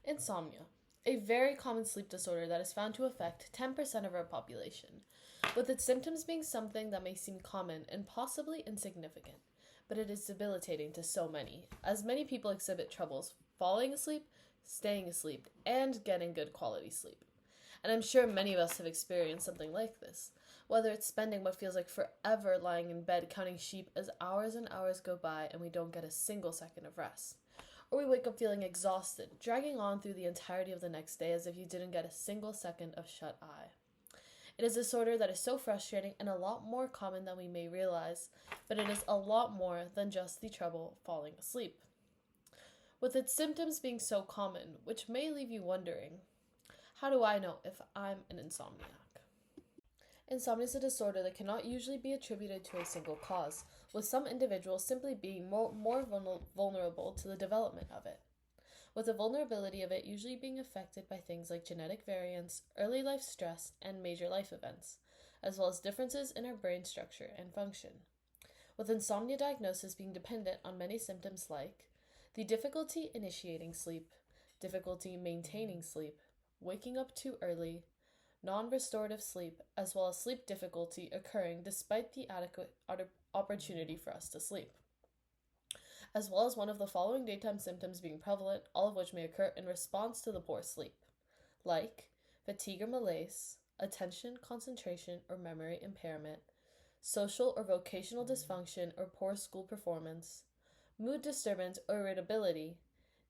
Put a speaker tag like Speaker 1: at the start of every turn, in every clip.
Speaker 1: Insomnia, a very common sleep disorder that is found to affect 10% of our population, with its symptoms being something that may seem common and possibly insignificant, but it is debilitating to so many, as many people exhibit troubles falling asleep, staying asleep, and getting good quality sleep. And I'm sure many of us have experienced something like this, whether it's spending what feels like forever lying in bed counting sheep as hours and hours go by and we don't get a single second of rest. Or we wake up feeling exhausted, dragging on through the entirety of the next day as if you didn't get a single second of shut eye. It is a disorder that is so frustrating and a lot more common than we may realize, but it is a lot more than just the trouble falling asleep. With its symptoms being so common, which may leave you wondering, how do I know if I'm an insomniac? Insomnia is a disorder that cannot usually be attributed to a single cause, with some individuals simply being more vulnerable to the development of it, with the vulnerability of it usually being affected by things like genetic variants, early life stress, and major life events, as well as differences in our brain structure and function. With insomnia diagnosis being dependent on many symptoms like the difficulty initiating sleep, difficulty maintaining sleep, waking up too early, non-restorative sleep, as well as sleep difficulty occurring despite the adequate opportunity for us to sleep, as well as one of the following daytime symptoms being prevalent, all of which may occur in response to the poor sleep, like fatigue or malaise, attention, concentration, or memory impairment, social or vocational dysfunction or poor school performance, mood disturbance or irritability,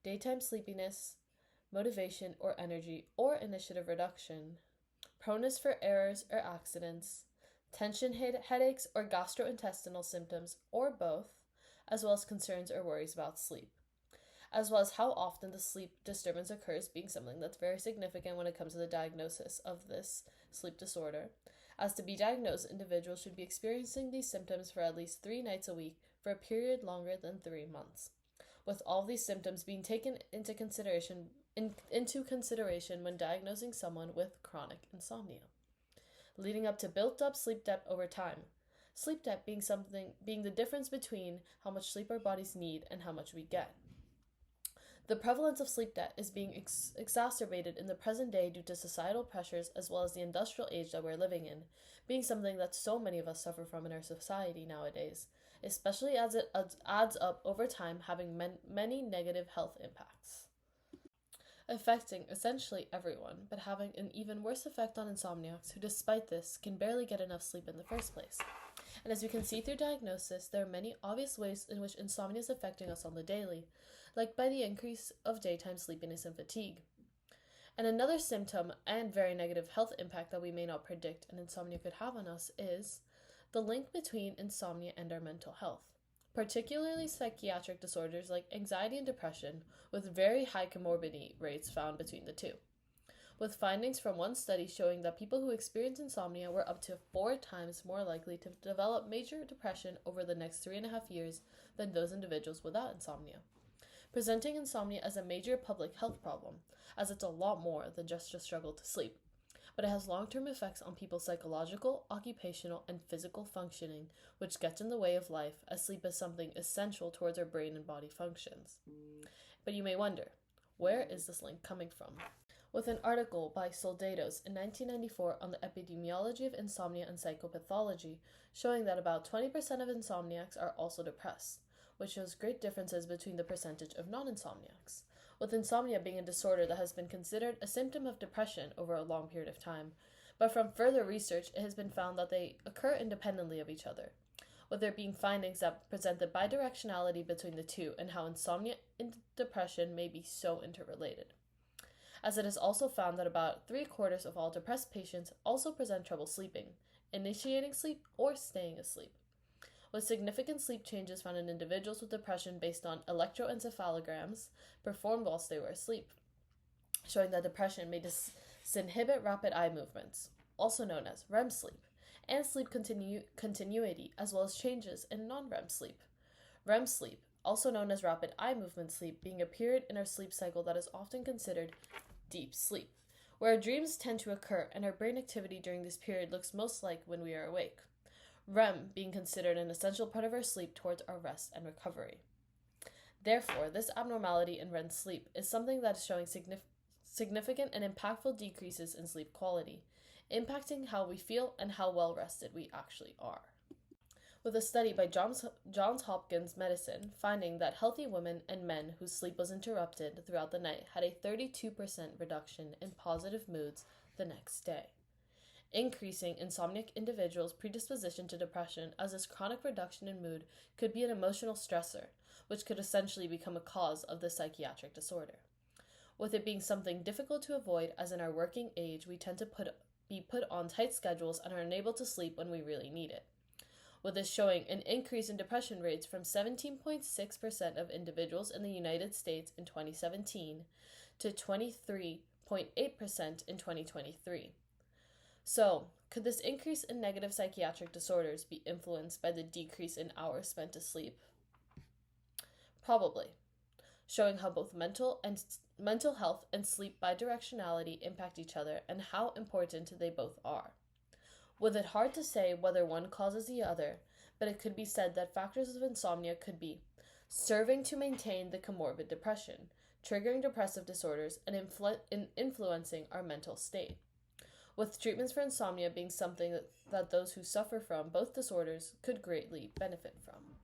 Speaker 1: daytime sleepiness, motivation or energy or initiative reduction, proneness for errors or accidents, tension headaches or gastrointestinal symptoms, or both, as well as concerns or worries about sleep, as well as how often the sleep disturbance occurs being something that's very significant when it comes to the diagnosis of this sleep disorder. As to be diagnosed, individuals should be experiencing these symptoms for at least 3 nights a week for a period longer than 3 months, with all these symptoms being taken into consideration when diagnosing someone with chronic insomnia, leading up to built-up sleep debt over time. Sleep debt being the difference between how much sleep our bodies need and how much we get. The prevalence of sleep debt is being exacerbated in the present day due to societal pressures as well as the industrial age that we're living in, being something that so many of us suffer from in our society nowadays, especially as it adds up over time, having many negative health impacts, affecting essentially everyone, but having an even worse effect on insomniacs who, despite this, can barely get enough sleep in the first place. And as we can see through diagnosis, there are many obvious ways in which insomnia is affecting us on the daily, like by the increase of daytime sleepiness and fatigue. And another symptom and very negative health impact that we may not predict an insomnia could have on us is the link between insomnia and our mental health, particularly psychiatric disorders like anxiety and depression, with very high comorbidity rates found between the two, with findings from one study showing that people who experience insomnia were up to 4 times more likely to develop major depression over the next 3.5 years than those individuals without insomnia, presenting insomnia as a major public health problem, as it's a lot more than just a struggle to sleep, but it has long-term effects on people's psychological, occupational, and physical functioning, which gets in the way of life, as sleep is something essential towards our brain and body functions. But you may wonder, where is this link coming from? With an article by Soldados in 1994 on the epidemiology of insomnia and psychopathology, showing that about 20% of insomniacs are also depressed, which shows great differences between the percentage of non-insomniacs, with insomnia being a disorder that has been considered a symptom of depression over a long period of time. But from further research, it has been found that they occur independently of each other, with there being findings that present the bidirectionality between the two and how insomnia and depression may be so interrelated, as it is also found that about 3/4 of all depressed patients also present trouble sleeping, initiating sleep, or staying asleep, with significant sleep changes found in individuals with depression based on electroencephalograms performed whilst they were asleep, showing that depression may disinhibit rapid eye movements, also known as REM sleep, and sleep continuity, as well as changes in non-REM sleep. REM sleep, also known as rapid eye movement sleep, being a period in our sleep cycle that is often considered deep sleep, where our dreams tend to occur and our brain activity during this period looks most like when we are awake. REM being considered an essential part of our sleep towards our rest and recovery. Therefore, this abnormality in REM sleep is something that is showing significant and impactful decreases in sleep quality, impacting how we feel and how well rested we actually are. With a study by Johns Hopkins Medicine finding that healthy women and men whose sleep was interrupted throughout the night had a 32% reduction in positive moods the next day, increasing insomniac individuals' predisposition to depression, as this chronic reduction in mood could be an emotional stressor, which could essentially become a cause of the psychiatric disorder. With it being something difficult to avoid, as in our working age we tend to be put on tight schedules and are unable to sleep when we really need it, with this showing an increase in depression rates from 17.6% of individuals in the United States in 2017 to 23.8% in 2023. So, could this increase in negative psychiatric disorders be influenced by the decrease in hours spent asleep? Probably, showing how both mental health and sleep bidirectionality impact each other and how important they both are. With it hard to say whether one causes the other, but it could be said that factors of insomnia could be serving to maintain the comorbid depression, triggering depressive disorders, and influencing our mental state, with treatments for insomnia being something that those who suffer from both disorders could greatly benefit from.